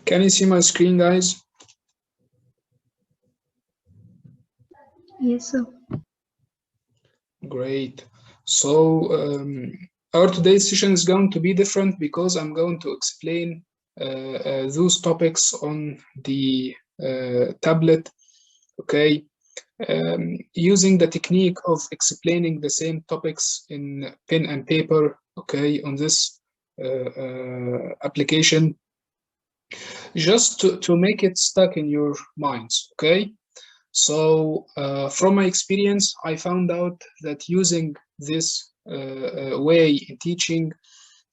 Can you see my screen, guys? Yes, sir. Great. So our today's session is going to be different because I'm going to explain those topics on the tablet, okay, using the technique of explaining the same topics in pen and paper, okay, on this application, just to make it stuck in your minds, okay? So from my experience, I found out that using this way in teaching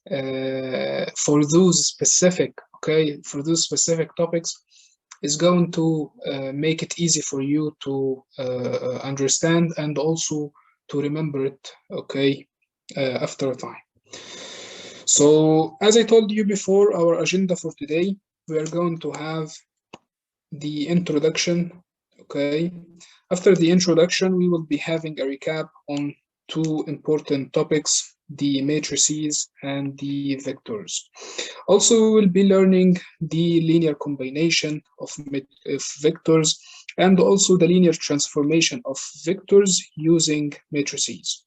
for those specific, okay, for those specific topics is going to make it easy for you to understand and also to remember it, okay, after a time. So as I told you before, our agenda for today, we are going to have the introduction. Okay, after the introduction, we will be having a recap on two important topics, the matrices and the vectors. Also, we will be learning the linear combination of vectors and also the linear transformation of vectors using matrices.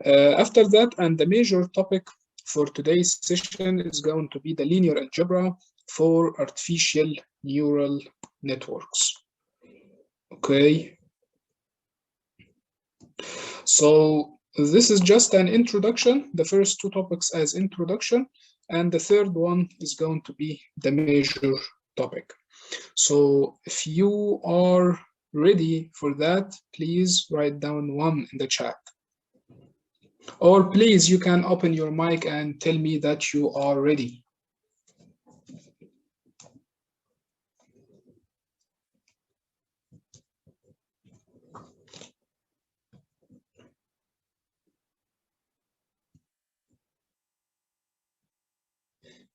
After that, and the major topic for today's session is going to be the linear algebra for artificial neural networks. Okay, so this is just an introduction, the first two topics as introduction, and the third one is going to be the major topic. So if you are ready for that, please write down one in the chat. Or please, you can open your mic and tell me that you are ready.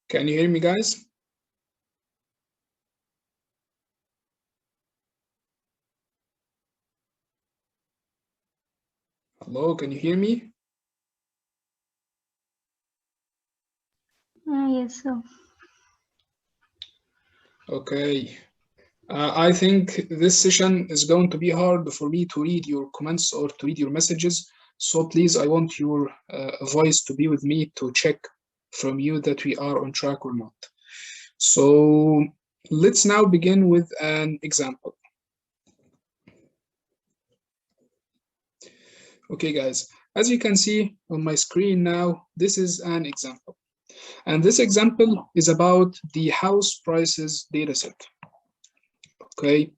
Can you hear me, guys? Hello, can you hear me? Yes, sir. Okay. I think this session is going to be hard for me to read your comments or to read your messages. So please, I want your voice to be with me to check from you that we are on track or not. So let's now begin with an example. Okay, guys, as you can see on my screen now, this is an example. And this example is about the house prices dataset. Okay,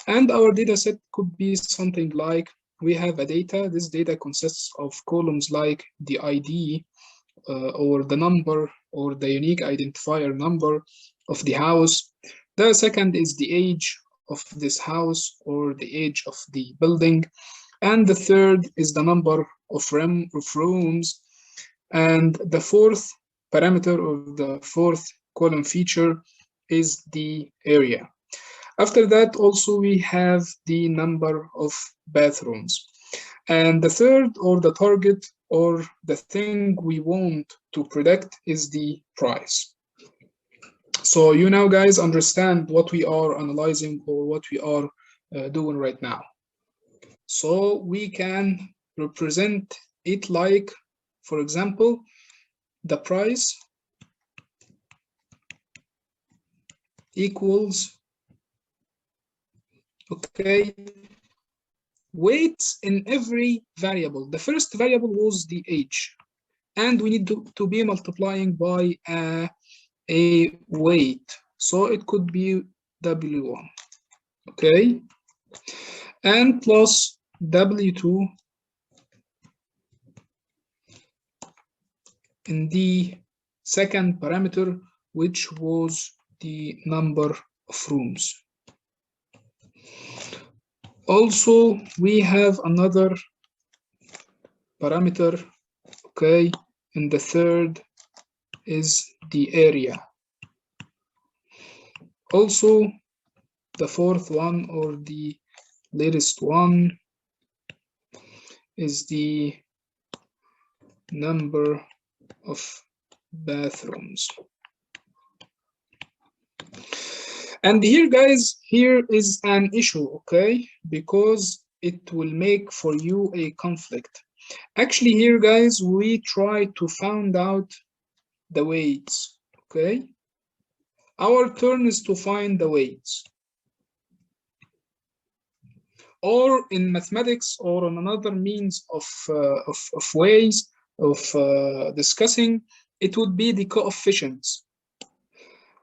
and our dataset could be something like we have a data. This data consists of columns like the ID or the number or the unique identifier number of the house. The second is the age of this house or the age of the building. And the third is the number of rooms. And the fourth parameter or the fourth column feature is the area. After that, also we have the number of bathrooms. And the third or the target or the thing we want to predict is the price. So you now guys understand what we are analyzing or what we are doing right now. So we can represent it like, for example, the price equals, okay, weights in every variable. The first variable was the age, and we need to be multiplying by a weight. So it could be W1, okay? And plus W2 in the second parameter, which was the number of rooms. Also, we have another parameter, okay, and the third is the area. Also, the fourth one or the latest one is the number of bathrooms. And here, guys, here is an issue, okay? Because it will make for you a conflict. Actually, here, guys, we try to find out the weights, okay? Our turn is to find the weights. Or in mathematics or on another means of ways of discussing, it would be the coefficients.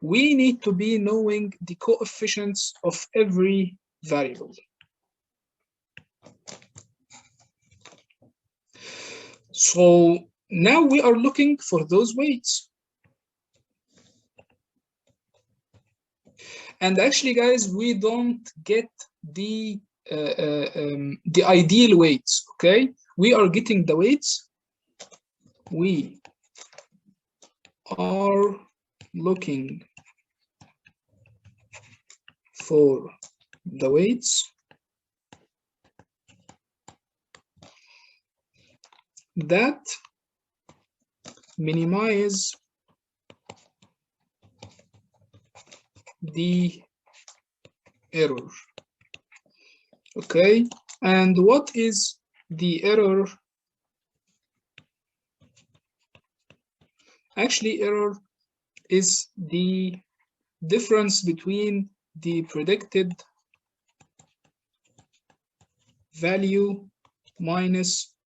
We need to be knowing the coefficients of every variable. So now we are looking for those weights. And actually, guys, we don't get the ideal weights, okay? We are getting the weights. We are looking for the weights that minimize the error. Okay, and what is the error? Actually, error is the difference between the predicted value minus,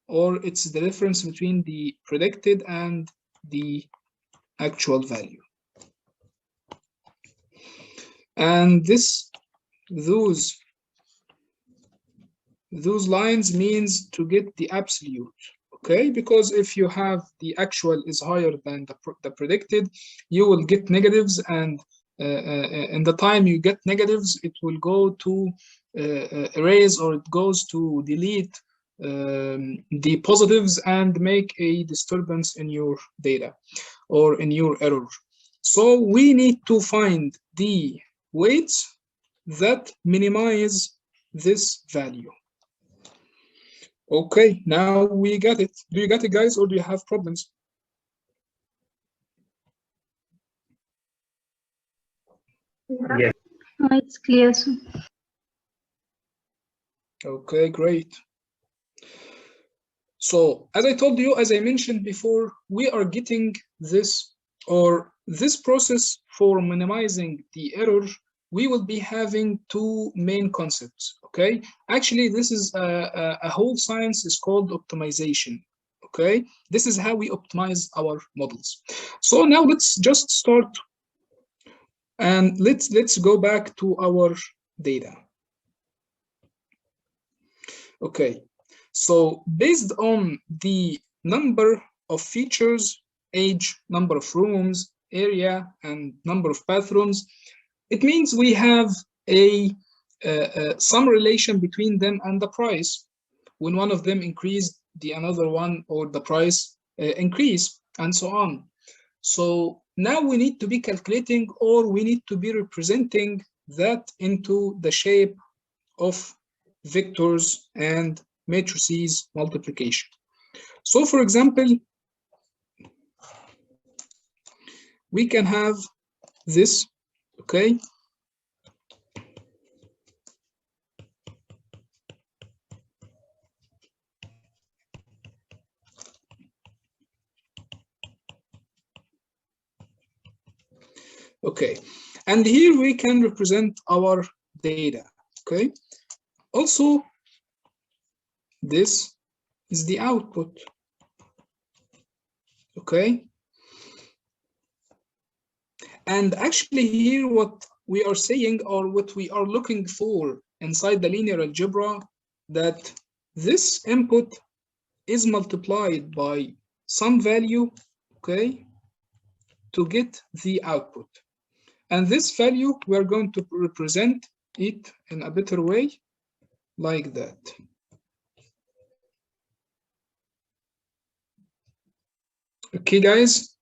or it's the difference between the predicted and the actual value. And those lines means to get the absolute, okay? Because if you have the actual is higher than the predicted, you will get negatives, and in the time you get negatives, it will go to erase, or it goes to delete the positives and make a disturbance in your data or in your error. So we need to find the weights that minimize this value. Okay, now we got it. Do you get it, guys, or do you have problems? Yes. It's clear, sir. Okay, great. So, as I told you, as I mentioned before, we are getting this, or this process for minimizing the error. We will be having two main concepts, okay? Actually, this is a whole science is called optimization, okay? This is how we optimize our models. So now let's just start, and let's go back to our data. Okay, so based on the number of features, age, number of rooms, area, and number of bathrooms, it means we have some relation between them and the price. When one of them increased, the another one or the price increase, and so on. So now we need to be calculating, or we need to be representing that into the shape of vectors and matrices multiplication. So for example, we can have this, okay? Okay, and here we can represent our data, okay? Also, this is the output, okay? And actually here what we are saying, or what we are looking for inside the linear algebra, that this input is multiplied by some value, okay, to get the output. And this value, we're going to represent it in a better way, like that. Okay, guys,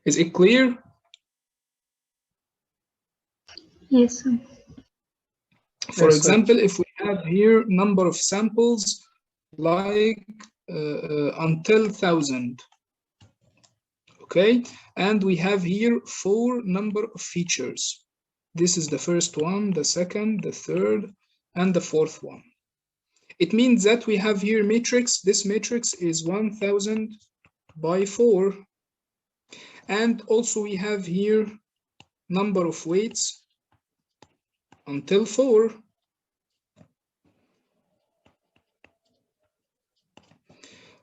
is it clear? Yes, sir. For Yes, example, if we have here number of samples like until 1,000, okay, and we have here 4 number of features. This is the first one, the second, the third, and the fourth one. It means that we have here matrix. This matrix is 1000 by 4. And also we have here number of weights until 4.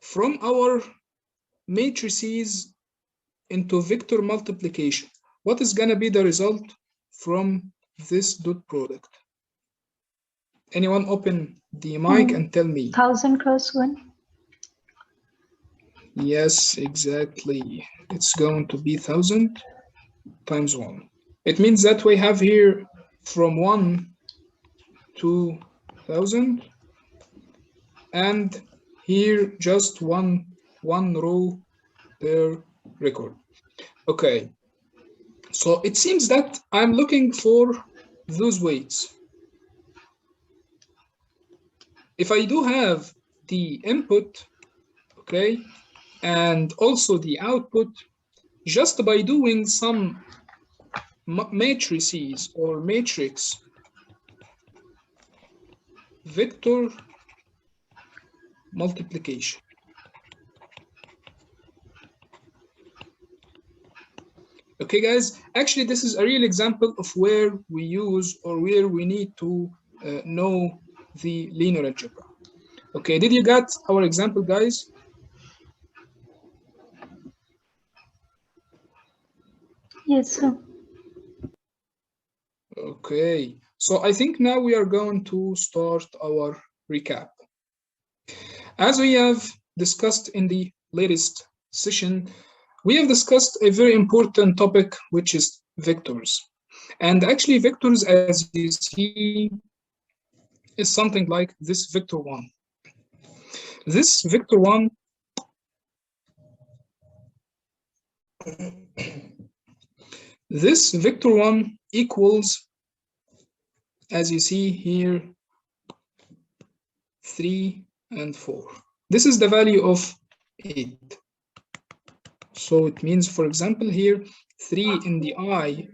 From our matrices into vector multiplication, what is going to be the result from this dot product? Anyone open the mic and tell me. 1000 cross 1. Yes, exactly. It's going to be 1000 times 1. It means that we have here from 1 to 1000, and here just one row per record. Okay, so it seems that I'm looking for those weights. If I do have the input, okay, and also the output, just by doing some matrices or matrix vector multiplication. Okay, guys, actually, this is a real example of where we use or where we need to know the linear algebra. Okay, did you get our example, guys? Yes, sir. Okay, so I think now we are going to start our recap. As we have discussed in the latest session, we have discussed a very important topic, which is vectors. And actually, vectors, as you see, is something like this vector 1. This vector 1 this vector 1 equals, as you see here, 3 and 4. This is the value of 8. So it means, for example, here 3 in the I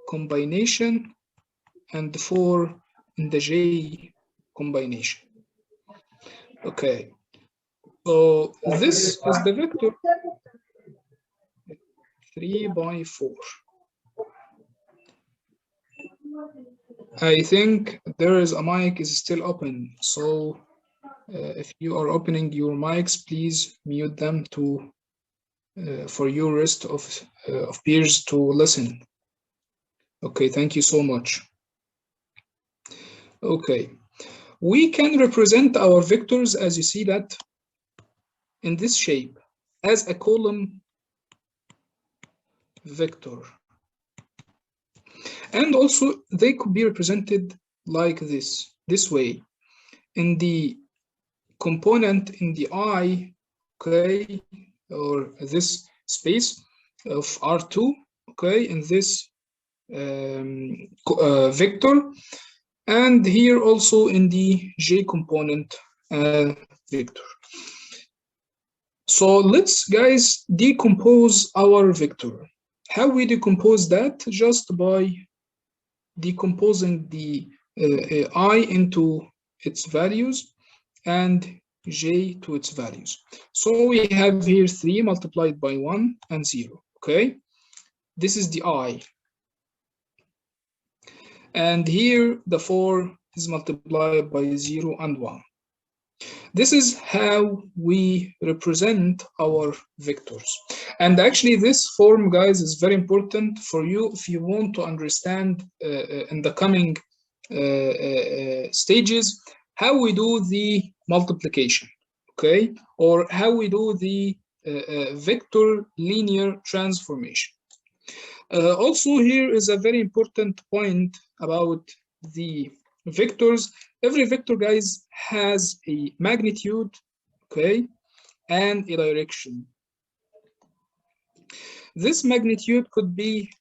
combination and 4 in the J combination. Okay, so this is the vector 3 by 4. I think there is a mic is still open, so if you are opening your mics, please mute them to for your rest of peers to listen. Okay, thank you so much. Okay, we can represent our vectors, as you see that, in this shape as a column vector. And also they could be represented like this way. In the component in the I, okay, or this space of R2, okay, in this vector, and here also in the J component vector. So let's, guys, decompose our vector. How we decompose that? Just by decomposing the I into its values and J to its values. So we have here 3 multiplied by 1 and 0, okay? This is the I. And here the 4 is multiplied by 0 and 1. This is how we represent our vectors. And actually this form, guys, is very important for you if you want to understand in the coming stages how we do the multiplication, okay? Or how we do the vector linear transformation. Also, here is a very important point about the vectors. Every vector, guys, has a magnitude, okay, and a direction. This magnitude could be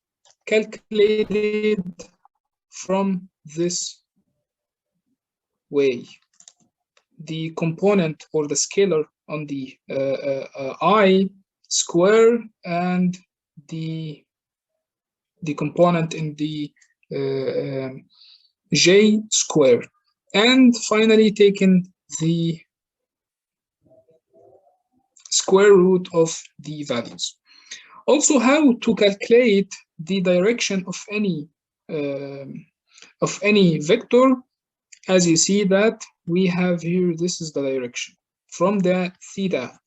calculated from this way. The component or the scalar on the I square and the component in the j square, and finally taken the square root of the values. Also, how to calculate the direction of any vector. As you see that we have here, this is the direction from the theta,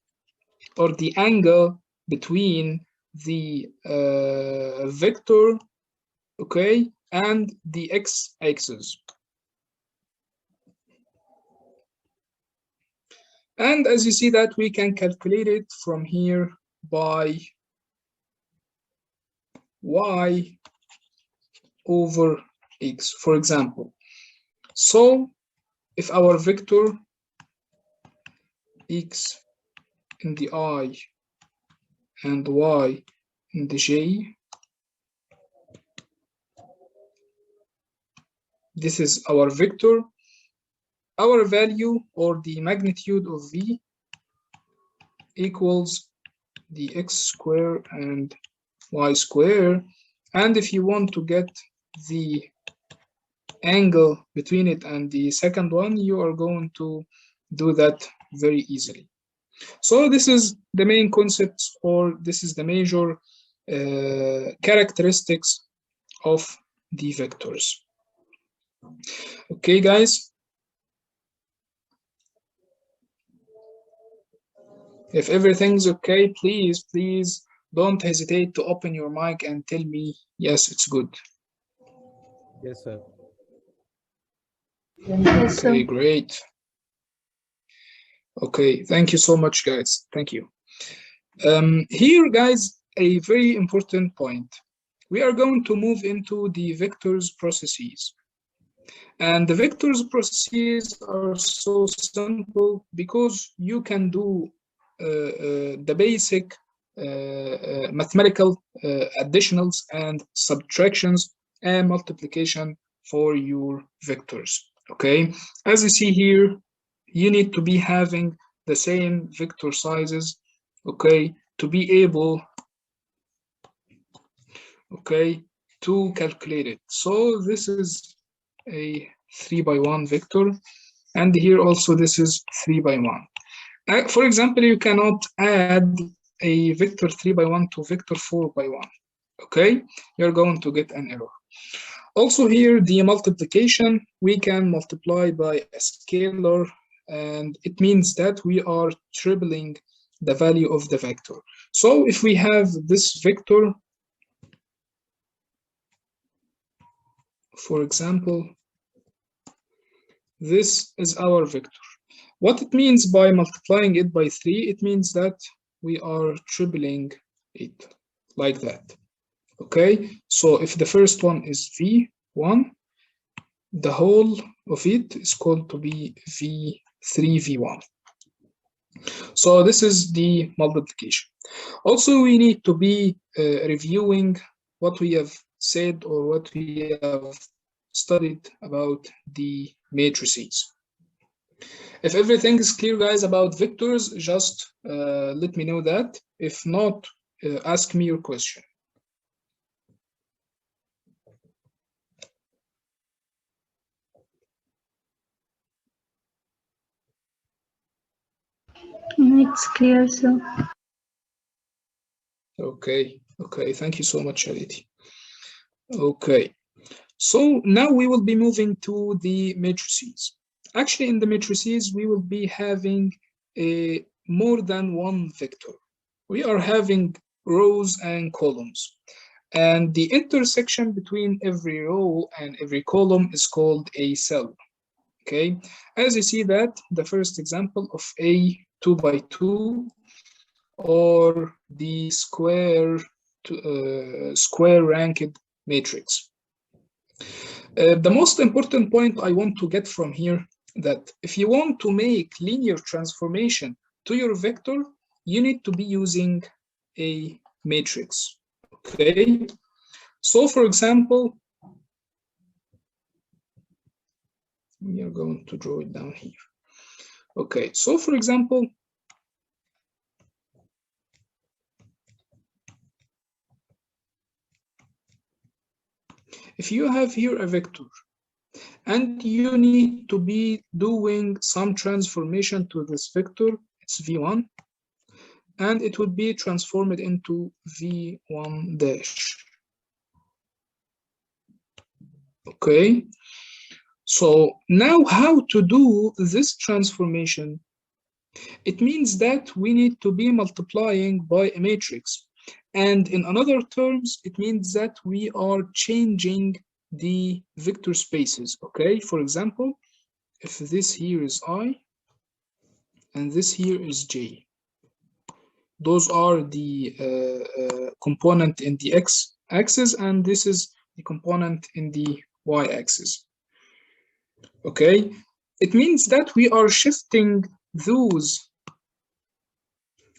or the angle between the vector, okay, and the x-axis. And as you see that we can calculate it from here by y over x, for example. So if our vector x in the I and y in the j, this is our vector, our value or the magnitude of v equals the x square and y square. And if you want to get the angle between it and the second one, you are going to do that very easily. So this is the main concepts, or this is the major characteristics of the vectors. Okay, guys. If everything's okay, please don't hesitate to open your mic and tell me, yes, it's good. Yes, sir. Yes, sir. Okay, great. Okay, thank you so much, guys. Thank you. Here, guys, a very important point. We are going to move into the vectors processes. And the vectors processes are so simple because you can do the basic mathematical additionals and subtractions and multiplication for your vectors. Okay, as you see here, you need to be having the same vector sizes, okay, to be able, okay, to calculate it. So this is a 3×1 vector, and here also this is 3×1. For example, you cannot add a vector 3×1 to vector 4×1. Okay, you're going to get an error. Also here, the multiplication, we can multiply by a scalar, and it means that we are tripling the value of the vector. So if we have this vector, for example, this is our vector. What it means by multiplying it by 3, it means that we are tripling it like that. Okay, so if the first one is V1, the whole of it is called to be V3V1. So this is the multiplication. Also, we need to be reviewing what we have said or what we have studied about the matrices. If everything is clear, guys, about vectors, just let me know that. If not, ask me your question. It's clear, sir. Okay, thank you so much, Charity. Okay, so now we will be moving to the matrices. Actually, in the matrices, we will be having more than one vector. We are having rows and columns. And the intersection between every row and every column is called a cell. Okay, as you see that the first example of a 2×2 or the square ranked matrix. The most important point I want to get from here, that if you want to make linear transformation to your vector, you need to be using a matrix. Okay, so for example, we are going to draw it down here. Okay, so for example, if you have here a vector and you need to be doing some transformation to this vector, it's v1, and it would be transformed into v1 dash. Okay, so now how to do this transformation? It means that we need to be multiplying by a matrix. And in other terms, it means that we are changing the vector spaces. Okay, for example, if this here is I and this here is J, those are the component in the X axis, and this is the component in the Y axis. Okay, it means that we are shifting those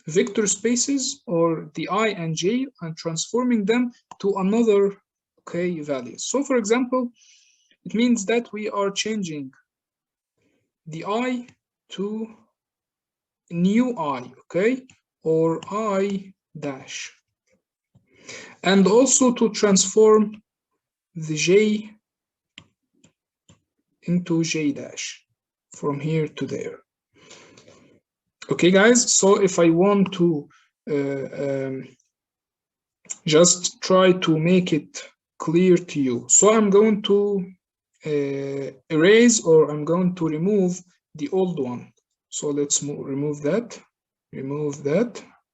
vector spaces or the I and J and transforming them to another value. So for example, it means that we are changing the I to new I, or I dash, and also to transform the J into J dash from here to there. Okay, guys, so if I want to just try to make it clear to you, so I'm going to erase, or I'm going to remove the old one. So let's remove that,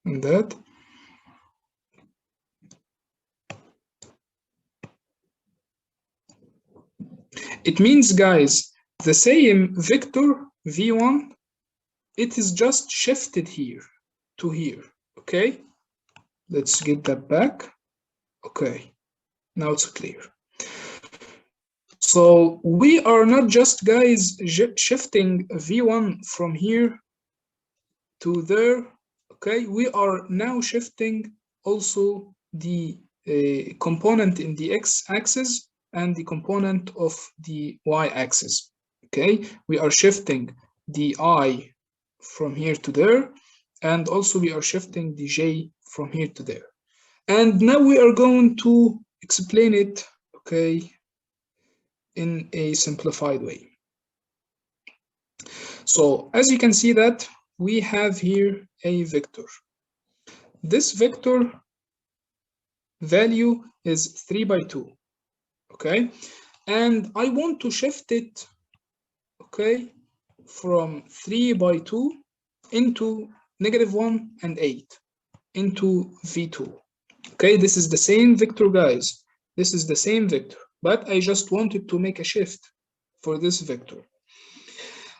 and that. It means, guys, the same vector v1, it is just shifted here to here. Okay, let's get that back. Okay, now it's clear. So we are not just, guys, shifting v1 from here to there. Okay, we are now shifting also the component in the x-axis and the component of the y-axis. Okay, we are shifting the I from here to there, and also we are shifting the J from here to there. And now we are going to explain it, in a simplified way. So as you can see that we have here a vector. This vector value is 3 by 2, and I want to shift it, from 3 by 2 into -1 and 8 into v2. This is the same vector, guys. This is the same vector, but I just wanted to make a shift for this vector.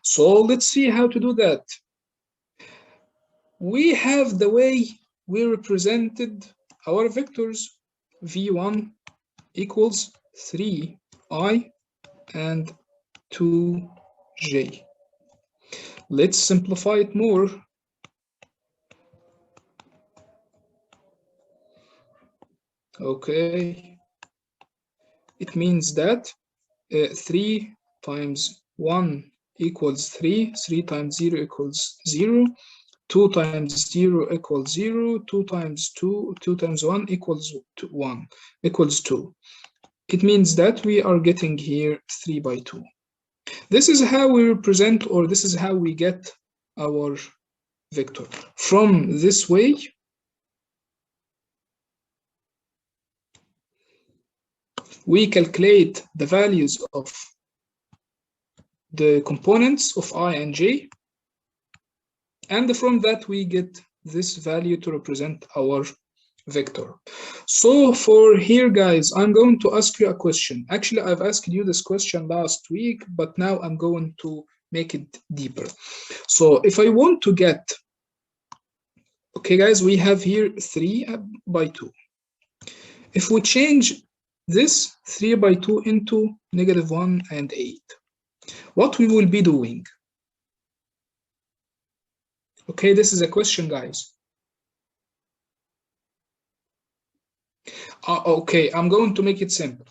So let's see how to do that. We have the way we represented our vectors. v1 equals 3i and 2j. Let's simplify it more. Okay, it means that 3 times 1 equals 3, 3 times 0 equals 0, 2 times 0 equals 0, 2 times 2, 2 times 1 equals 1, equals 2. It means that we are getting here 3 by 2. This is how we represent, or this is how we get our vector. From this way, we calculate the values of the components of I and J, and from that we get this value to represent our vector. So for here, guys, I'm going to ask you a question. Actually, I've asked you this question last week, but now I'm going to make it deeper. So if I want to get, guys, we have here 3 by 2. If we change this 3 by 2 into -1 and 8, what we will be doing? This is a question, guys. I'm going to make it simple.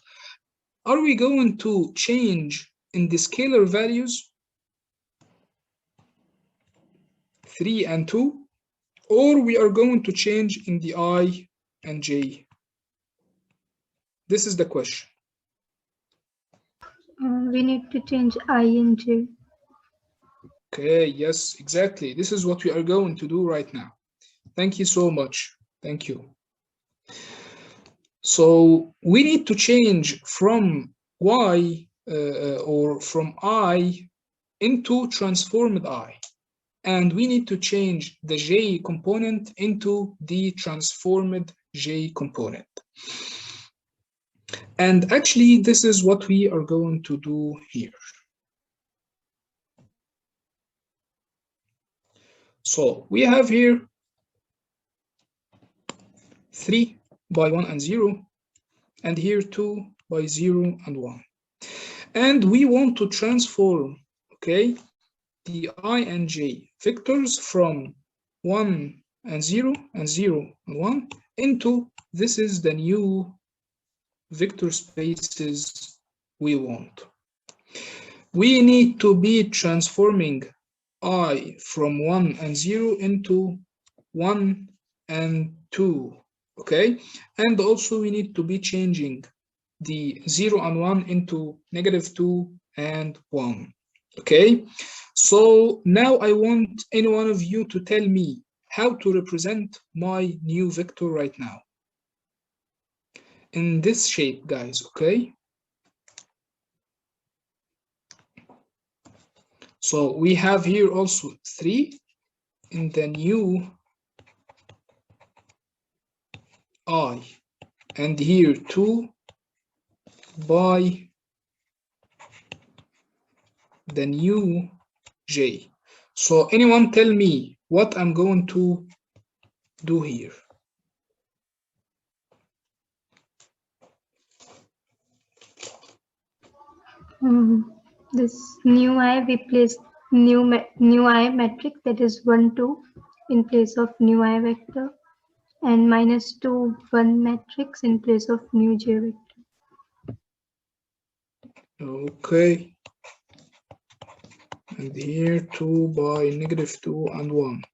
Are we going to change in the scalar values 3 and 2, or we are going to change in the I and J? This is the question. We need to change I and J. Okay, yes, exactly. This is what we are going to do right now. Thank you so much. Thank you. So we need to change from Y or from I into transformed I. And we need to change the J component into the transformed J component. And actually, this is what we are going to do here. So we have here 3 by 1 and 0, and here 2 by 0 and 1. And we want to transform, okay, the I and J vectors from 1 and 0 and 0 and 1 into this is the new vector spaces we want. We need to be transforming I from 1 and 0 into 1 and 2, okay? And also we need to be changing the 0 and 1 into -2 and 1, okay? So now I want any one of you to tell me how to represent my new vector right now. In this shape, guys, okay? So we have here also 3 in the new I, and here 2 by the new J. So anyone tell me what I'm going to do here? This new I, we place new I matrix, that is 1, 2 in place of new I vector, and -2, 1 matrix in place of new J vector. Okay. And here 2 by -2 and 1.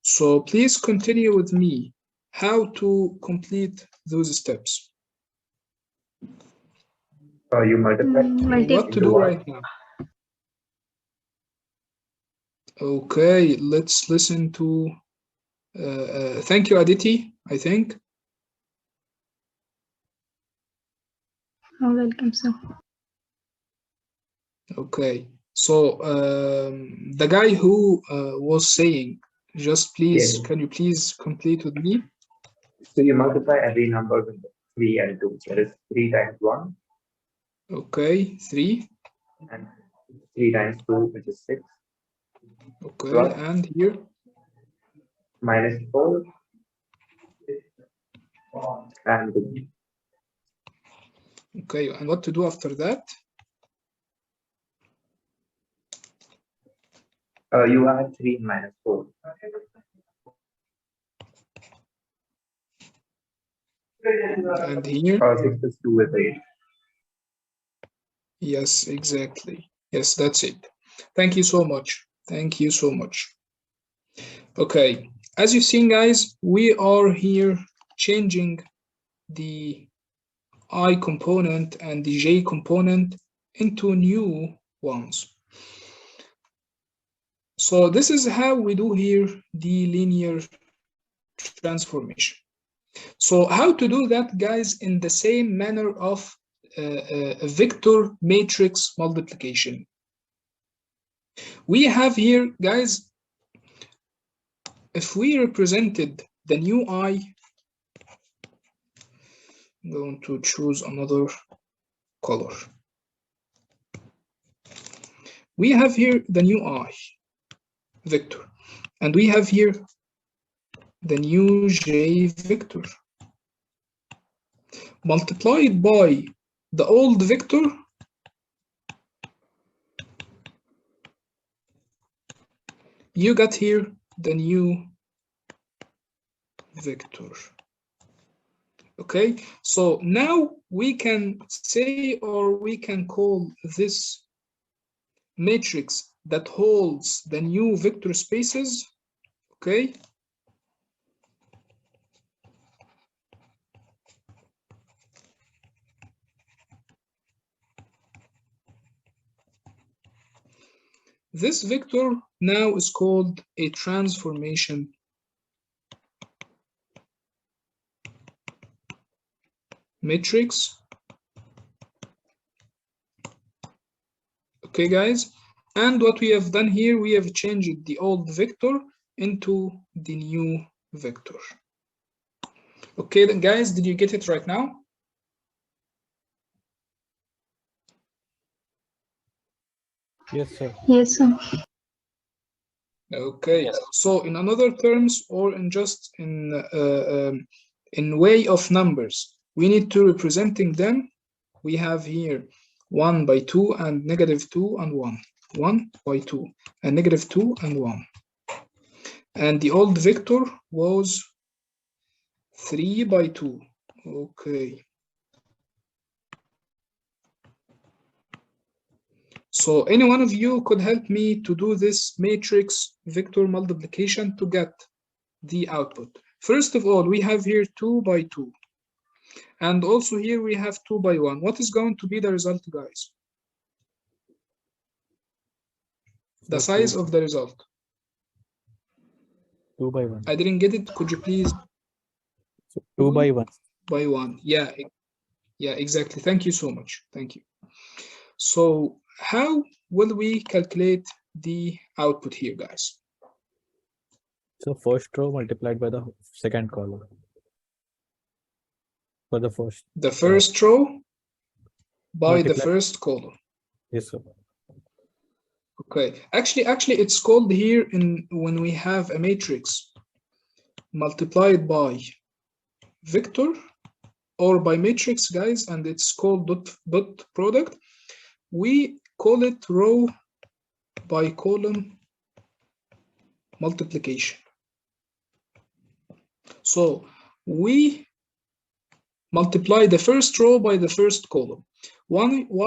So please continue with me how to complete those steps. You multiply What to do right now? Okay, let's listen to thank you, Aditi, I think. Oh, welcome, sir. Okay, so the guy who was saying, just please, Yes. can you please complete with me? So you multiply every number with 3 and 2. That is 3 times 1. Okay, 3. And 3 times 2, which is 6. Okay, Plus and here? -4. And Okay, and what to do after that? you add 3 minus 4. And here? 6 plus 2 is 8. Yes, exactly. Yes, that's it. Thank you so much. Thank you so much. Okay, as you've seen, guys, we are here changing the I component and the J component into new ones. So this is how we do here the linear transformation. So how to do that, guys, in the same manner of a vector matrix multiplication. We have here, guys, if we represented the new I, I'm going to choose another color. We have here the new I vector, and we have here the new J vector multiplied by the old vector you got here the new vector. Okay, so now we can say, or we can call this matrix that holds the new vector spaces, okay, This vector now is called a transformation matrix. Okay, guys, and what we have done here, we have changed the old vector into the new vector. Okay, then guys, did you get it right now? Yes, sir. Yes, sir. Okay, so in another terms, or in just in way of numbers, we need to representing them. We have here 1 by 2 and -2 and 1. 1 by 2 and -2 and 1. And the old vector was 3 by 2. Okay. So any one of you could help me to do this matrix vector multiplication to get the output. First of all, we have here 2 by 2. And also here we have 2 by 1. What is going to be the result, guys? The size of the result. 2 by 1. I didn't get it. Could you please? So 2 by 1. By 1. Yeah, exactly. Thank you so much. Thank you. So how will we calculate the output here, guys? So first row multiplied by the second column. For the first. The first row by the Multiply. first column. Yes, sir. Okay. Actually, it's called here when we have a matrix multiplied by vector or by matrix, guys, and it's called dot product. We call it row by column multiplication. So we multiply the first row by the first column. 1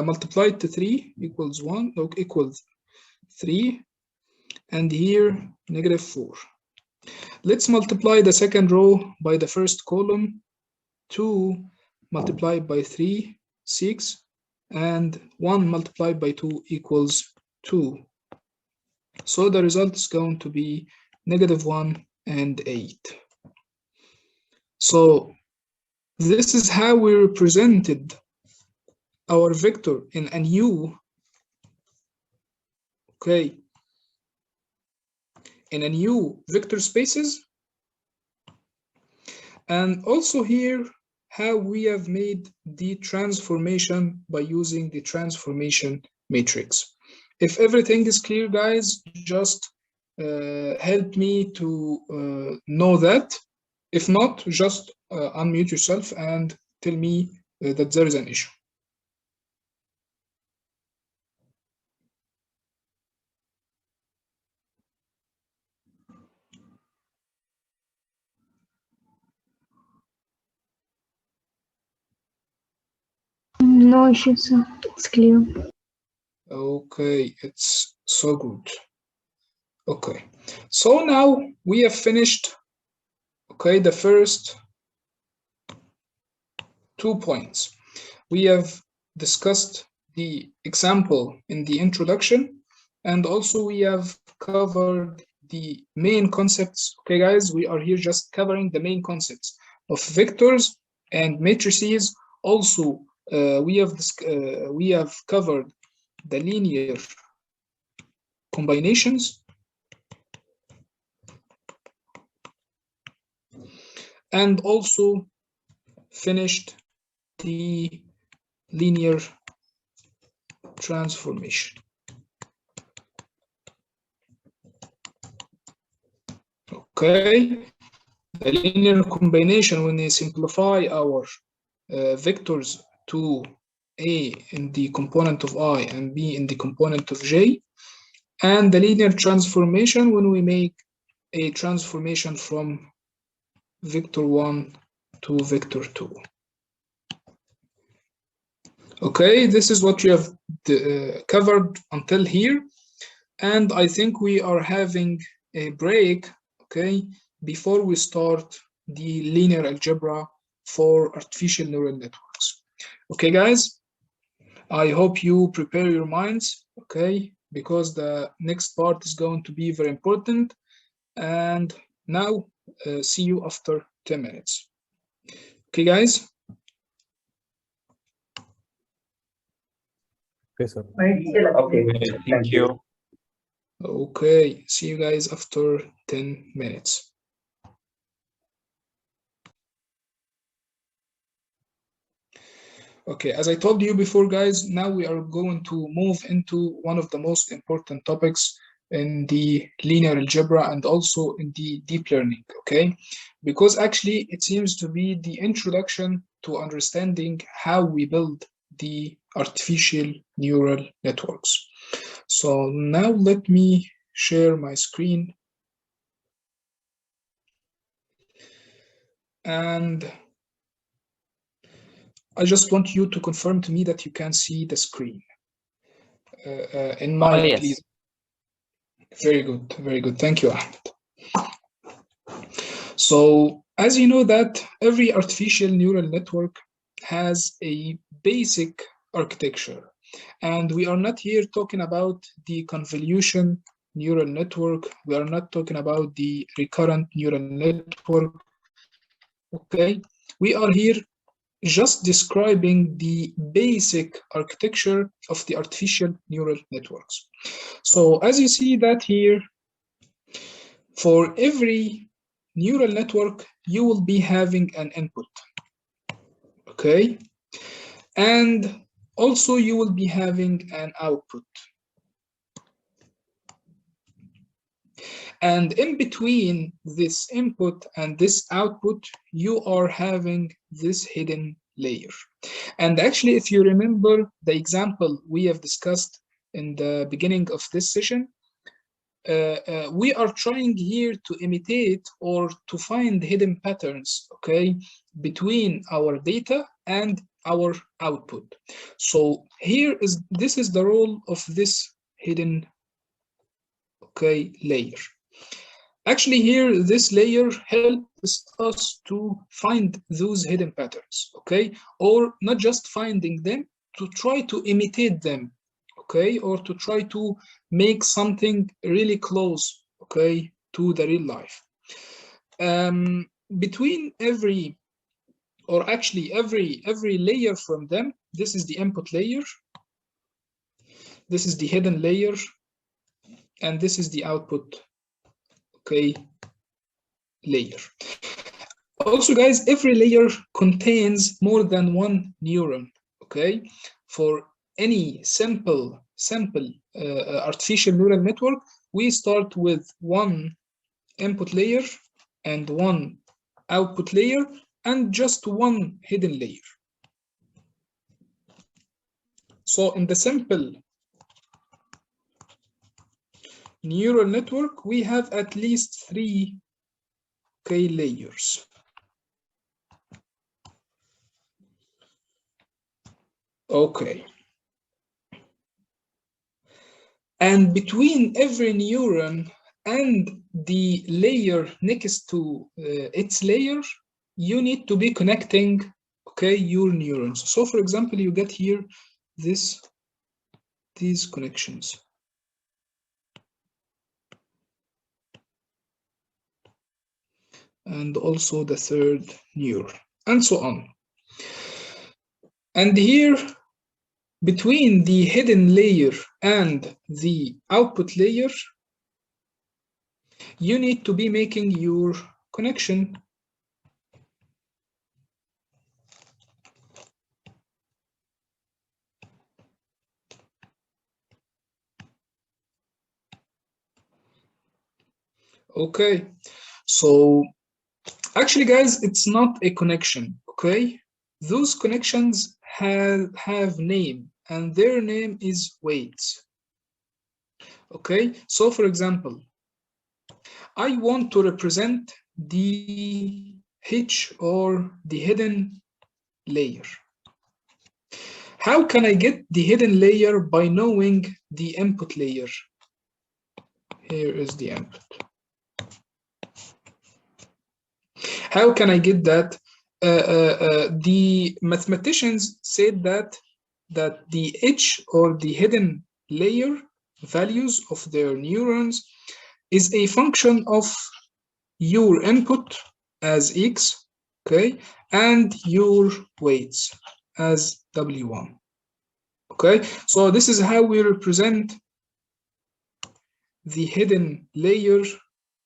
multiplied to 3 equals 1, equals 3, and here -4. Let's multiply the second row by the first column. 2 multiplied by 3, 6, and 1 multiplied by 2 equals 2. So the result is going to be -1 and 8. So this is how we represented our vector in a new, okay, in a new vector spaces. And also here, how we have made the transformation by using the transformation matrix. If everything is clear, guys, just help me to know that. If not, just unmute yourself and tell me that there is an issue. No issue, sir. It's clear. Okay, it's so good. Okay, so now we have finished, okay, the first 2 points. We have discussed the example in the introduction, and also we have covered the main concepts. Okay, guys, we are here just covering the main concepts of vectors and matrices. Also, we have covered the linear combinations, and also finished the linear transformation. Okay, the linear combination, when we simplify our vectors to A in the component of I and B in the component of J, and the linear transformation when we make a transformation from vector 1 to vector 2. Okay, this is what you have covered until here, and I think we are having a break, okay, before we start the linear algebra for artificial neural networks. Okay, guys? I hope you prepare your minds, okay? Because the next part is going to be very important. And now, see you after 10 minutes. Okay, guys? Okay, sir. Okay, Thank you. Okay, see you guys after 10 minutes. Okay, as I told you before, guys, now we are going to move into one of the most important topics in the linear algebra and also in the deep learning, okay? Because actually it seems to be the introduction to understanding how we build the artificial neural networks. So now let me share my screen. And I just want you to confirm to me that you can see the screen. In my, yes. please. Very good, very good. Thank you, Ahmed. So, as you know that every artificial neural network has a basic architecture. And we are not here talking about the convolution neural network. We are not talking about the recurrent neural network. Okay, we are here just describing the basic architecture of the artificial neural networks. So as you see that here, for every neural network, you will be having an input, okay? And also you will be having an output. And in between this input and this output, you are having this hidden layer. And actually, if you remember the example we have discussed in the beginning of this session, we are trying here to imitate or to find hidden patterns, okay, between our data and our output. So this is the role of this hidden, okay, layer. Actually here, this layer helps us to find those hidden patterns, okay? Or not just finding them, to try to imitate them, okay? Or to try to make something really close, okay, to the real life. Between every, or actually every layer from them, this is the input layer, this is the hidden layer, and this is the output, okay, layer. Also, guys, every layer contains more than one neuron, okay? For any simple artificial neural network, we start with one input layer and one output layer and just one hidden layer. So in the simple neural network, we have at least 3 layers. Okay. And between every neuron and the layer next to its layer, you need to be connecting, okay, your neurons. So for example, you get here these connections. And also the third neuron, and so on. And here, between the hidden layer and the output layer, you need to be making your connection. Okay, so actually, guys, it's not a connection, okay? Those connections have name, and their name is weights. Okay, so for example, I want to represent the hitch or the hidden layer. How can I get the hidden layer? By knowing the input layer. Here is the input. How can I get that? The mathematicians said that that the edge or the hidden layer values of their neurons is a function of your input as X, okay, and your weights as W1. Okay, so this is how we represent the hidden layer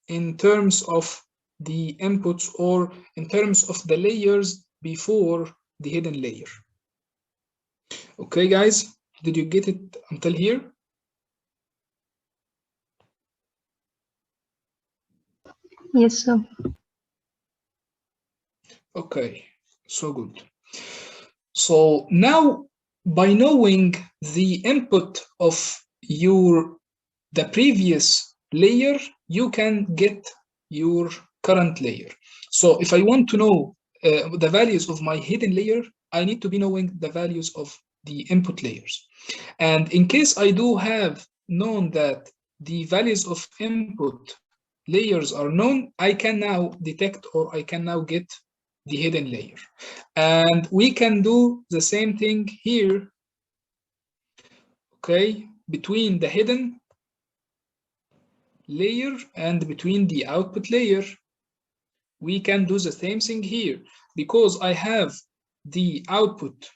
in terms of the inputs or in terms of the layers before the hidden layer. Okay, guys, did you get it until here? Yes, sir. Okay, so good. So now, by knowing the input of the previous layer, you can get your current layer. So if I want to know the values of my hidden layer, I need to be knowing the values of the input layers. And in case I do have known that the values of input layers are known, I can now detect or I can now get the hidden layer. And we can do the same thing here, okay, between the hidden layer and between the output layer. We can do the same thing here because I have the output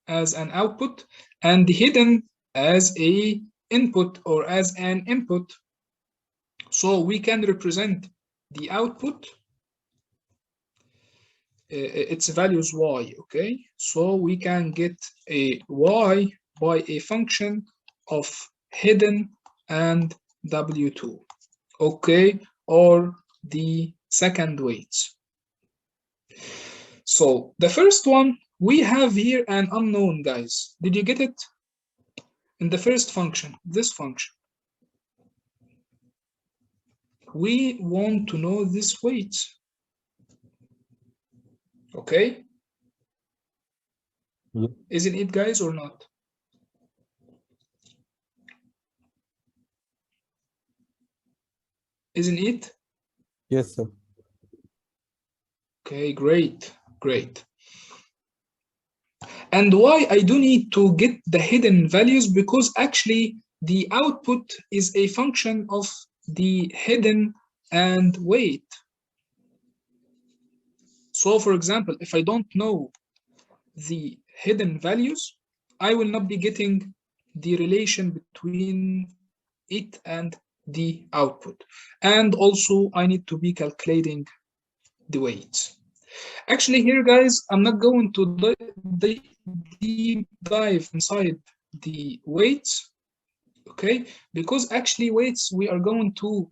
as an output and the hidden as a input or as an input. So we can represent the output, its values y, okay? So we can get a y by a function of hidden and W2, okay? Or the second weights. So the first one, we have here an unknown, guys. Did you get it? In the first function, this function. We want to know this weight. Okay? Yeah. Isn't it, guys, or not? Isn't it? Yes, sir. Okay, great, great. And why I do need to get the hidden values? Because actually the output is a function of the hidden and weight. So for example, if I don't know the hidden values, I will not be getting the relation between it and the output. And also I need to be calculating the weights. Actually here, guys, I'm not going to deep dive inside the weights, okay? Because actually weights, we are going to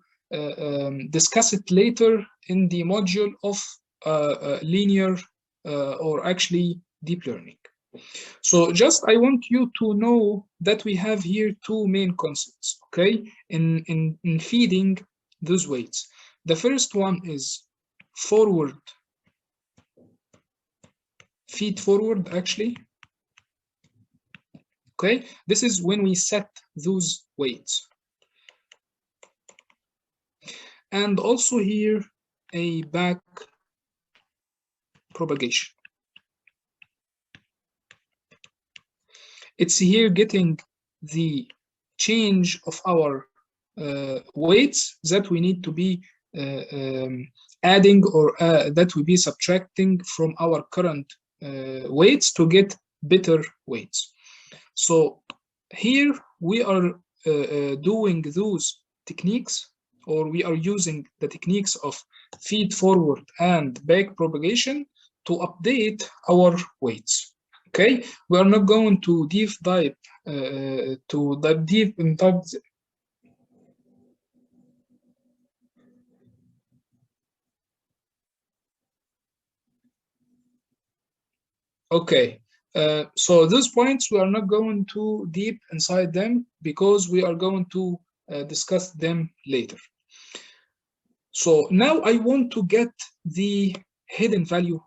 discuss it later in the module of linear or actually deep learning. So just I want you to know that we have here two main concepts, okay, in feeding those weights. The first one is forward, feed forward actually, okay? This is when we set those weights. And also here a back propagation. It's here getting the change of our weights that we need to be adding or that we be subtracting from our current weights to get better weights. So here we are doing those techniques, or we are using the techniques of feed forward and back propagation to update our weights. Okay, we are not going to deep dive deep into. Okay, so those points we are not going to deep inside them because we are going to discuss them later. So now I want to get the hidden value,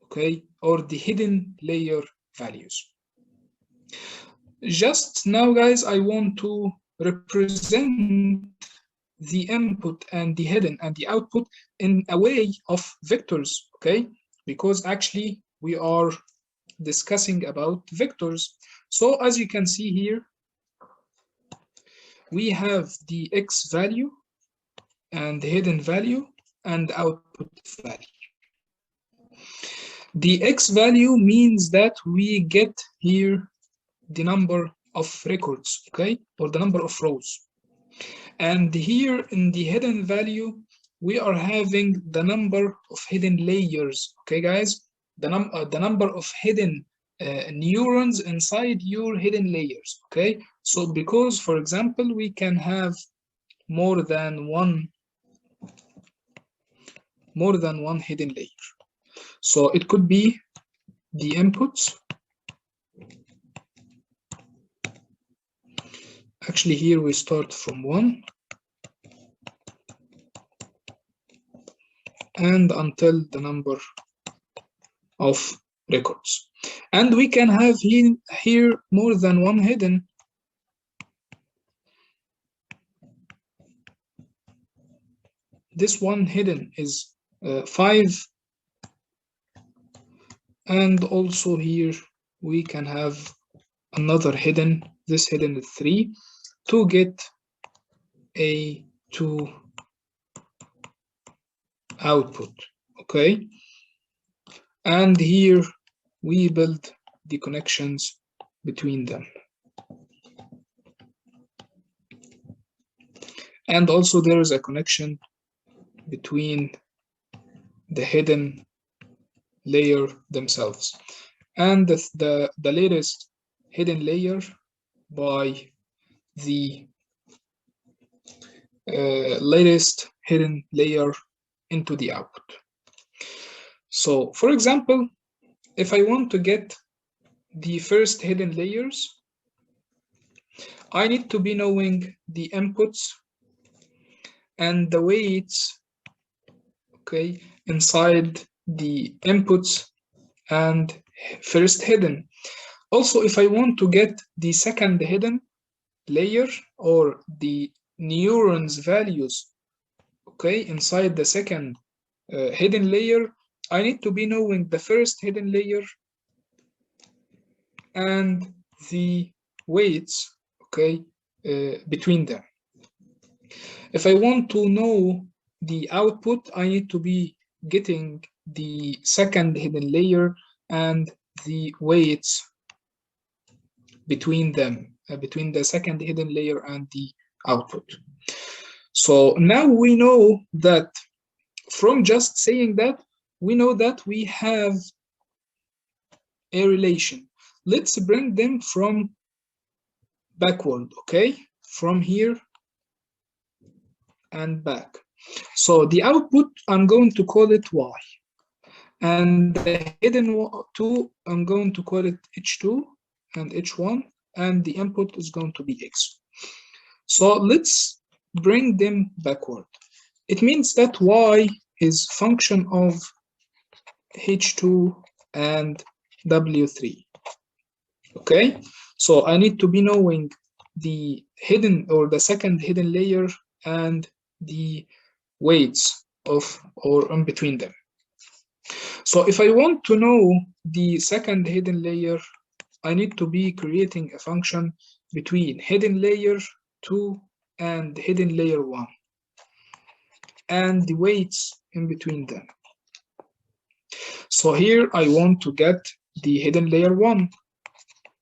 okay, or the hidden layer values. Just now, guys, I want to represent the input and the hidden and the output in a way of vectors, okay? Because actually we are discussing about vectors. So as you can see here, we have the X value and hidden value and output value. The X value means that we get here the number of records, okay, or the number of rows. And here in the hidden value, we are having the number of hidden layers, okay, guys? The number of hidden neurons inside your hidden layers, okay? So because, for example, we can have more than one hidden layer. So it could be the inputs. Actually, here we start from 1 and until the number of records. And we can have here more than one hidden. This one hidden is 5. And also here we can have another hidden. This hidden is 3 to get a 2 output, okay? And here we build the connections between them. And also there is a connection between the hidden layer themselves and the latest hidden layer by the latest hidden layer into the output. So for example, if I want to get the first hidden layers, I need to be knowing the inputs and the weights, okay, inside the inputs and first hidden. Also, if I want to get the second hidden layer or the neurons values, okay, inside the second hidden layer, I need to be knowing the first hidden layer and the weights, okay, between them. If I want to know the output, I need to be getting the second hidden layer and the weights between them, between the second hidden layer and the output. So now we know that from just saying that, we know that we have a relation. Let's bring them from backward, okay? From here and back. So the output, I'm going to call it Y. And the hidden 2, I'm going to call it H2 and H1. And the input is going to be X. So let's bring them backward. It means that Y is function of H2 and W3. Okay, so I need to be knowing the hidden or the second hidden layer and the weights of or in between them. So if I want to know the second hidden layer, I need to be creating a function between hidden layer 2 and hidden layer 1 and the weights in between them. So here I want to get the hidden layer 1.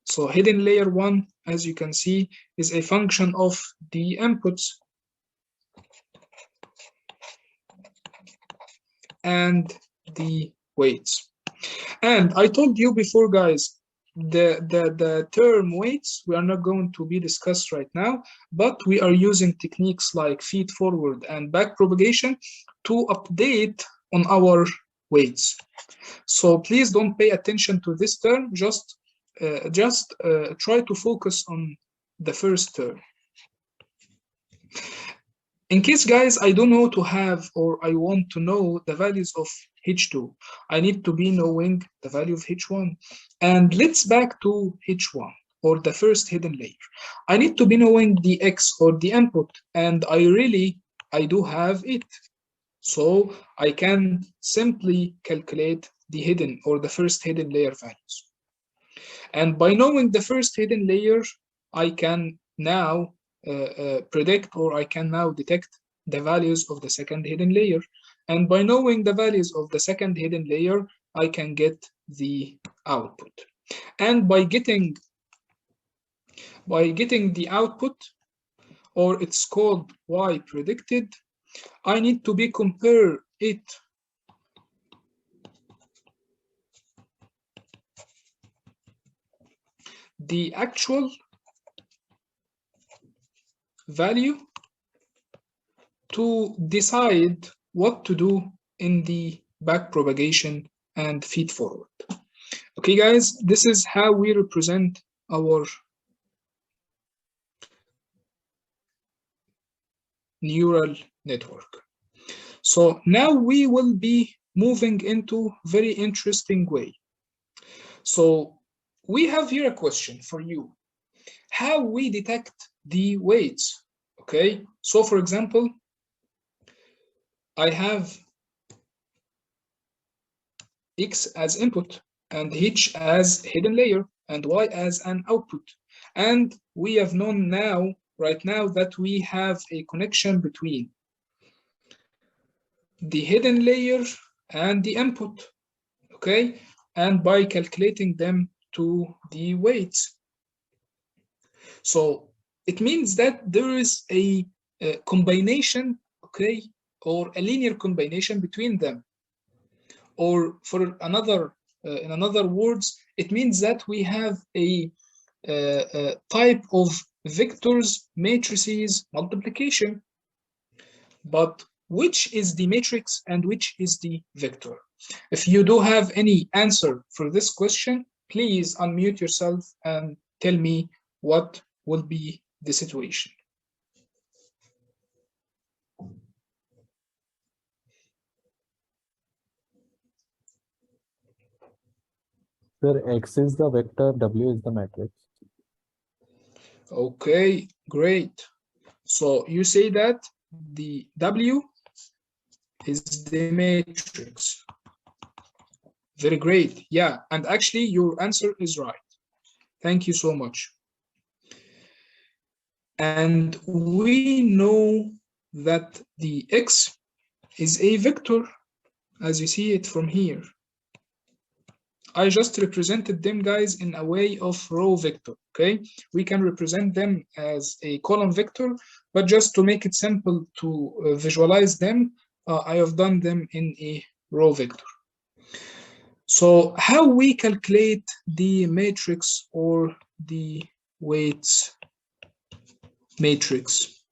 So hidden layer 1, as you can see, is a function of the inputs and the weights. And I told you before, guys, the term weights, we are not going to be discussed right now, but we are using techniques like feed forward and back propagation to update on our weights. So please don't pay attention to this term, just try to focus on the first term. In case, guys, I don't know to have or I want to know the values of H2, I need to be knowing the value of H1. And let's back to H1 or the first hidden layer. I need to be knowing the X or the input, and I do have it. So I can simply calculate the hidden or the first hidden layer values. And by knowing the first hidden layer, I can now predict, or I can now detect the values of the second hidden layer. And by knowing the values of the second hidden layer, I can get the output. And by getting the output, or it's called Y predicted, I need to be compare it the actual value to decide what to do in the back propagation and feed forward. Okay, guys, this is how we represent our neural network. So now we will be moving into very interesting way. So we have here a question for you. How we detect the weights, okay? So for example, I have X as input and H as hidden layer and Y as an output. And we have known now, right now, that we have a connection between the hidden layer and the input, okay? And by calculating them to the weights. So it means that there is a combination, okay, or a linear combination between them. Or for another, in another words, it means that we have a type of vectors matrices multiplication. But which is the matrix and which is the vector? If you do have any answer for this question, please unmute yourself and tell me what will be the situation. Where X is the vector, W is the matrix. Okay, great. So you say that the W is the matrix. Very great. Yeah, and actually your answer is right. Thank you so much. And we know that the X is a vector, as you see it from here. I just represented them, guys, in a way of row vector, okay? We can represent them as a column vector, but just to make it simple to visualize them, I have done them in a row vector. So how we calculate the matrix or the weights matrix?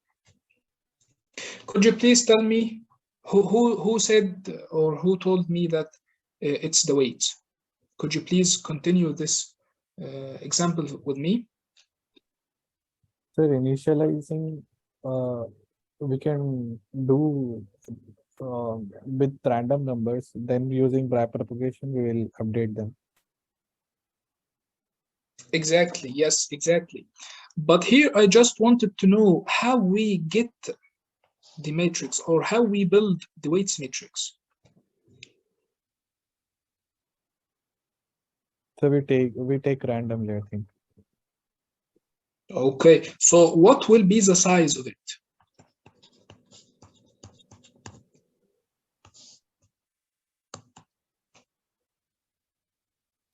Could you please tell me who said or who told me that it's the weights? Could you please continue this example with me? So initializing, we can do with random numbers, then using backpropagation, we will update them. Exactly, yes, exactly. But here I just wanted to know how we get the matrix or how we build the weights matrix. So we take randomly, I think. Okay, so what will be the size of it?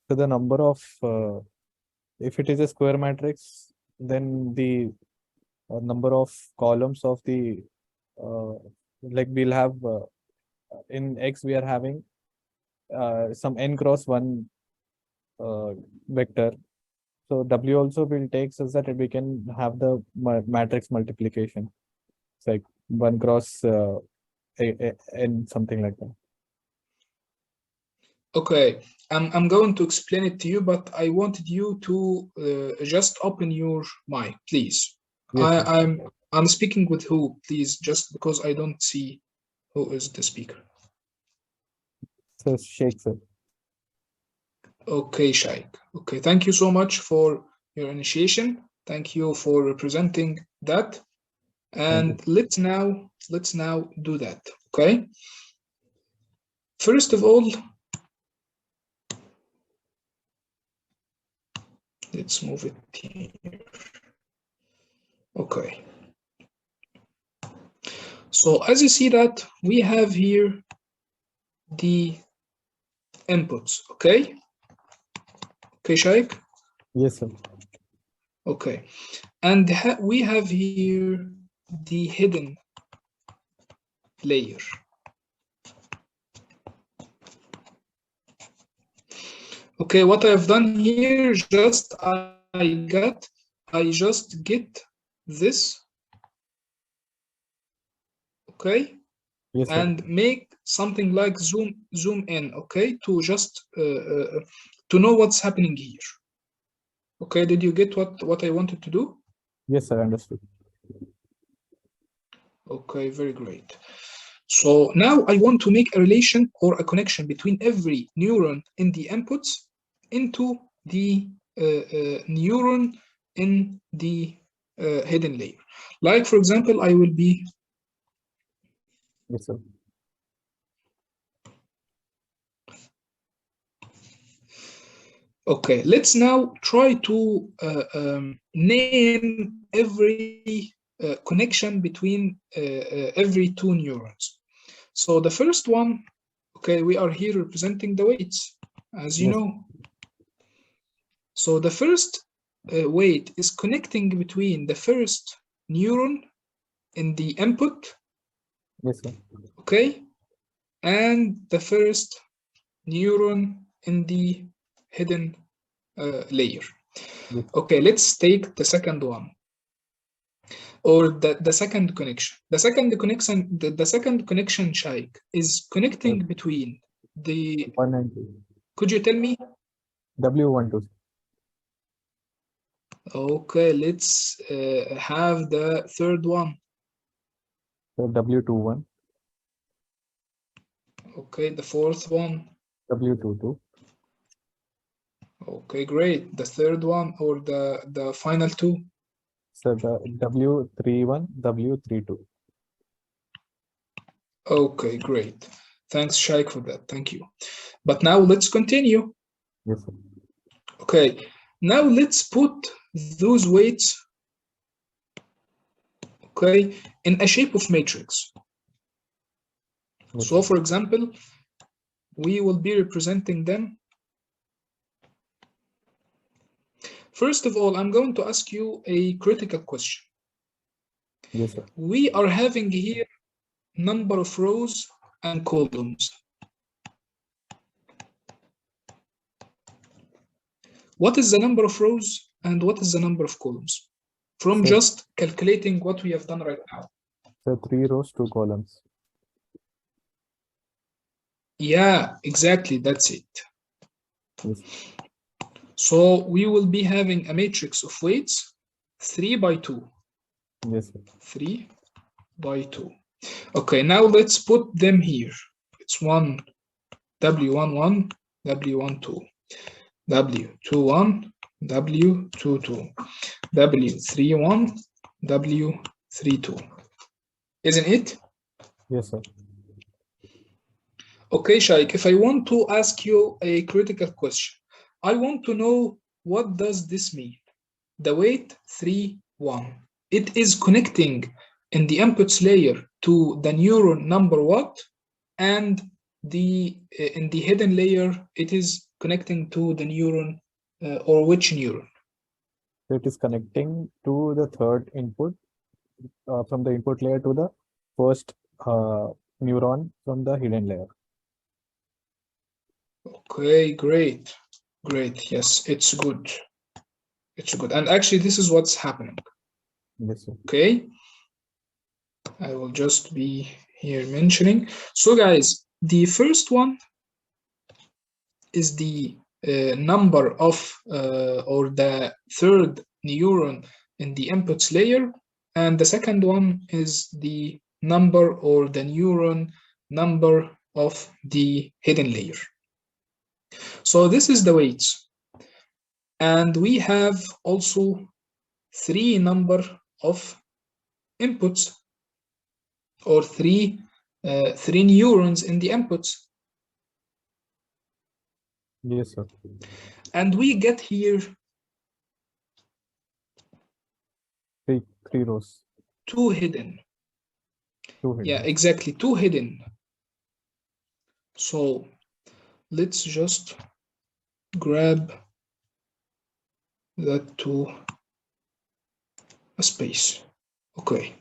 So the number of, if it is a square matrix, then the number of columns of the, like we'll have, in X we are having some n cross 1 vector. So W also will take such that we can have the matrix multiplication. It's like 1 cross n, something like that. Okay, I'm going to explain it to you, but I wanted you to just open your mic, please. Yes, I'm speaking with who, please, just because I don't see who is the speaker. so Sheikh sir. Okay, Shaikh. Okay, thank you so much for your initiation. Thank you for representing that. And let's now do that. Okay. First of all, Let's move it here. Okay. So as you see that we have here the inputs, okay? Okay, Shaik? Yes, sir. Okay. And we have here the hidden layer. Okay, what I've done here, I just get this, okay, Yes, sir. and make something like zoom in, okay, to just to know what's happening here. Okay, did you get what I wanted to do? Yes, sir. Understood. Okay, very great. So now I want to make a relation or a connection between every neuron in the inputs into the neuron in the hidden layer. Like, for example, I will be, Yes, sir. okay, let's now try to name every connection between every two neurons. So the first one, okay, we are here representing the weights, as you Yes. know. So the first weight is connecting between the first neuron in the input, Yes, sir. okay, and the first neuron in the hidden layer. Yes. Okay, let's take the second one, or the second connection. The second connection, Shaik, is connecting Sir. between the, 1 and 2. could you tell me? W12. Okay, let's have the third one. So W21, Okay, the fourth one. W22. Okay, great. The third one, or the final two. So the W31, W32. Okay, great. Thanks, Shaik, for that. Thank you. But now let's continue. Yes, sir. Okay, now let's put those weights, okay, in a shape of matrix. Yes, So, sir. for example, we will be representing them. First of all, I'm going to ask you a critical question. Yes, sir. We are having here number of rows and columns. What is the number of rows and what is the number of columns? From So, just calculating what we have done right now. so 3 rows, 2 columns. Yeah, exactly, that's it. Yes. So we will be having a matrix of weights 3 by 2. Yes, sir. 3 by 2. Okay, now let's put them here. It's one W11, W12, W21, W22, W31, W32. Isn't it? Yes, sir. Okay, Shaik, if I want to ask you a critical question, I want to know, what does this mean? The weight 3, 1. It is connecting in the inputs layer to the neuron number what? And in the hidden layer, it is connecting to the neuron or which neuron? So it is connecting to the third input from the input layer to the first neuron from the hidden layer. Okay, great. Great. Yes, it's good. It's good. And actually, this is what's happening. Yes, sir. Okay. I will just be here mentioning. So, guys, the first one is the number of or the third neuron in the inputs layer, and the second one is the number or the neuron number of the hidden layer. So this is the weights, and we have also 3 number of inputs, or three neurons in the inputs. Yes, sir. And we get here 3 rows. 2 hidden. 2 hidden. Yeah, exactly, 2 hidden. So let's just grab that to a space. Okay.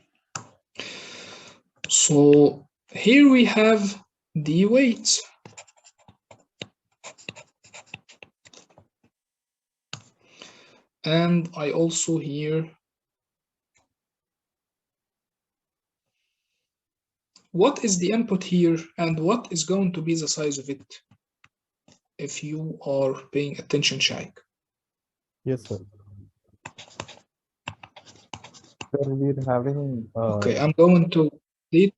So here we have the weights. And I also here, what is the input here and what is going to be the size of it? If you are paying attention, Shaikh. Yes, sir. Sir, we're having. Okay, I'm going to complete.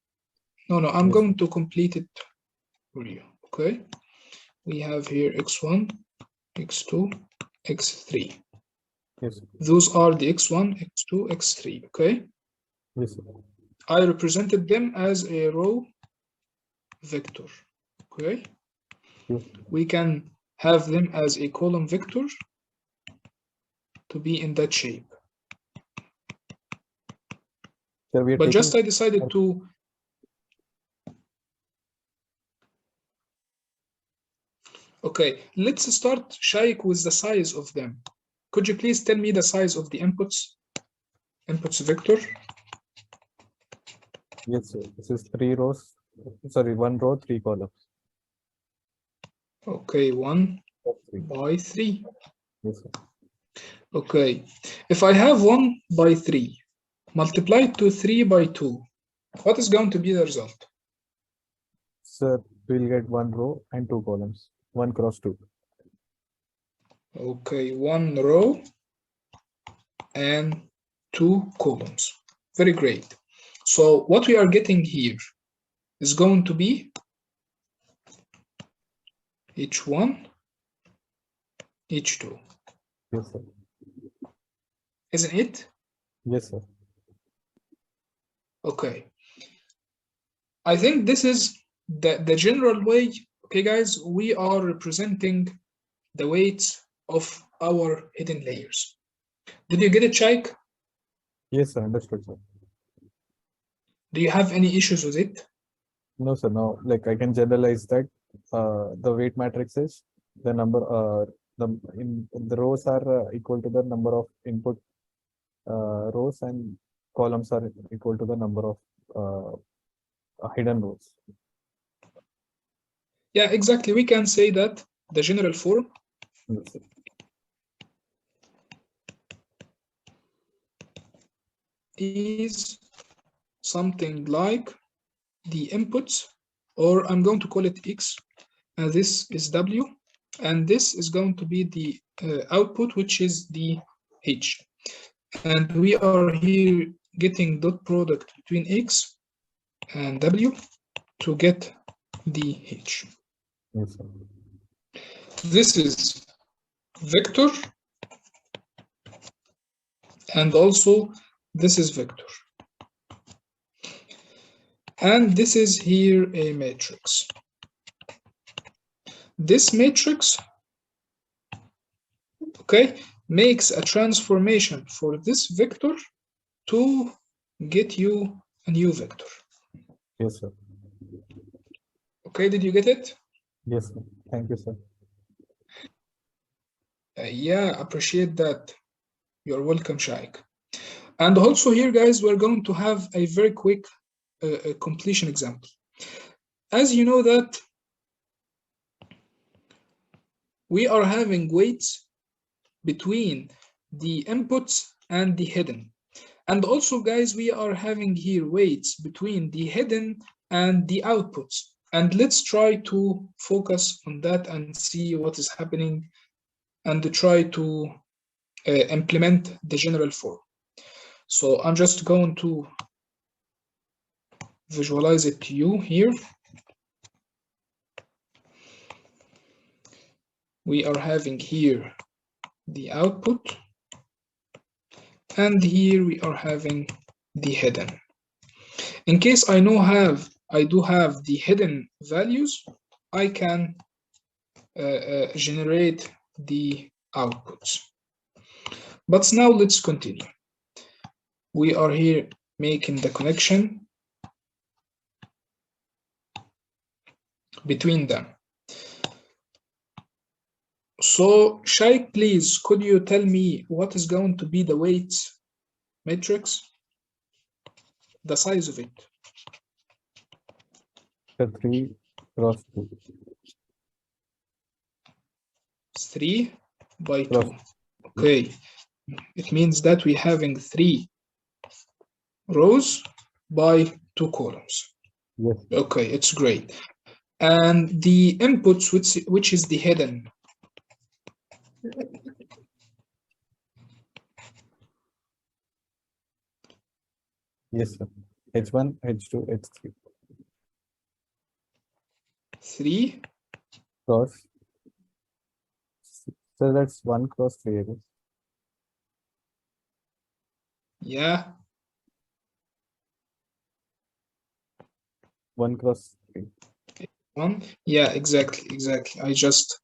No, I'm Yes, going to complete it for you. Okay, we have here x1, x2, x3. yes, Those are the x1, x2, x3. Okay, yes, sir. I represented them as a row vector. Okay, Yes. we can have them as a column vector to be in that shape. Sir, we are But taking. just I decided to. Okay, let's start, Shaikh, with the size of them. Could you please tell me the size of the inputs? Inputs vector. Yes, sir. This is 3 rows. Sorry, 1 row, 3 columns. Okay, 1 Of 3. by 3. Yes, sir. Okay, if I have 1 by 3 multiplied to 3 by 2, what is going to be the result? Sir, we'll get 1 row and 2 columns. 1 cross 2. Okay, 1 row and 2 columns. Very great. So what we are getting here is going to be H1, H2. Yes, sir. Isn't it? Yes, sir. Okay. I think this is the general way. Okay, guys, we are representing the weights of our hidden layers. Did you get it, Shaikh? Yes, sir. Understood, sir. Do you have any issues with it? No, sir. Now, like I can generalize that the weight matrix is the number. The rows are equal to the number of input rows, and columns are equal to the number of hidden rows. Yeah, exactly. We can say that the general form Yes, sir. is something like the inputs, or I'm going to call it X, and this is W, and this is going to be the output, which is the H. And we are here getting dot product between X and W to get the H. Yes, sir. This is vector, and also this is vector. And this is here a matrix. This matrix, okay, makes a transformation for this vector to get you a new vector. Yes, sir. Okay, did you get it? Yes, sir. Thank you, sir. Yeah, appreciate that. You're welcome, Shaikh. And also here, guys, we're going to have a very quick completion example. As you know that we are having weights between the inputs and the hidden. And also, guys, we are having here weights between the hidden and the outputs. And let's try to focus on that and see what is happening and try to implement the general form. So I'm just going to visualize it to you here. We are having here the output, and here we are having the hidden. In case I do have the hidden values, I can generate the outputs. But now let's continue. we are here making the connection between them. So Shaikh, please, could you tell me what is going to be the weight matrix? The size of it. 3 cross 2. 3 by 2. Cross. Okay. It means that we're having 3 rows by 2 columns. Yes. Okay, it's great. And the inputs, which is the hidden. Yes, sir. H1, H2, H3. 3 Cross. So that's 1 cross 3, I guess. Yeah. 1 cross 3. 1. Yeah, exactly. I just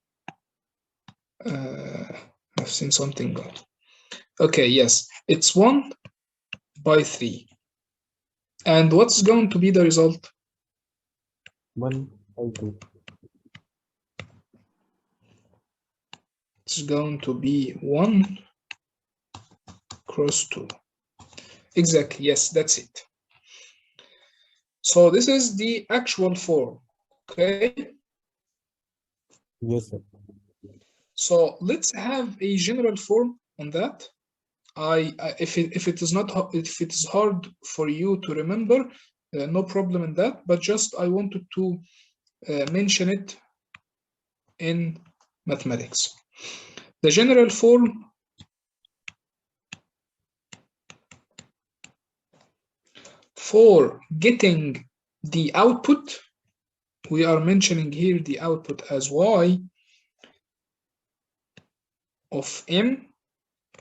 I've seen something good. Okay, yes, it's 1 by 3. And what's going to be the result? 1 by 2. It's going to be 1 cross 2. Exactly, yes, that's it. So this is the actual form, okay? Yes, sir. So let's have a general form on that. If it is hard for you to remember, no problem in that. But just I wanted to mention it in mathematics. The general form for getting the output, we are mentioning here the output as y of m.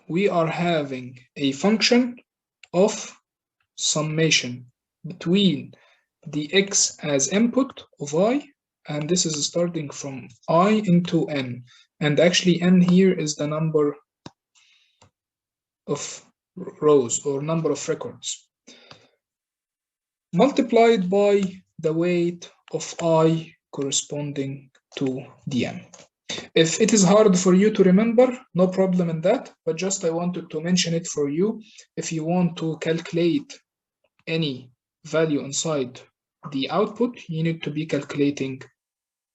We are having a function of summation between the x as input of y, and this is starting from I into n. And actually n here is the number of rows or number of records, multiplied by the weight of I corresponding to dm. If it is hard for you to remember, no problem in that, but just I wanted to mention it for you. If you want to calculate any value inside the output, you need to be calculating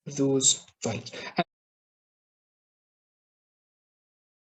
those values.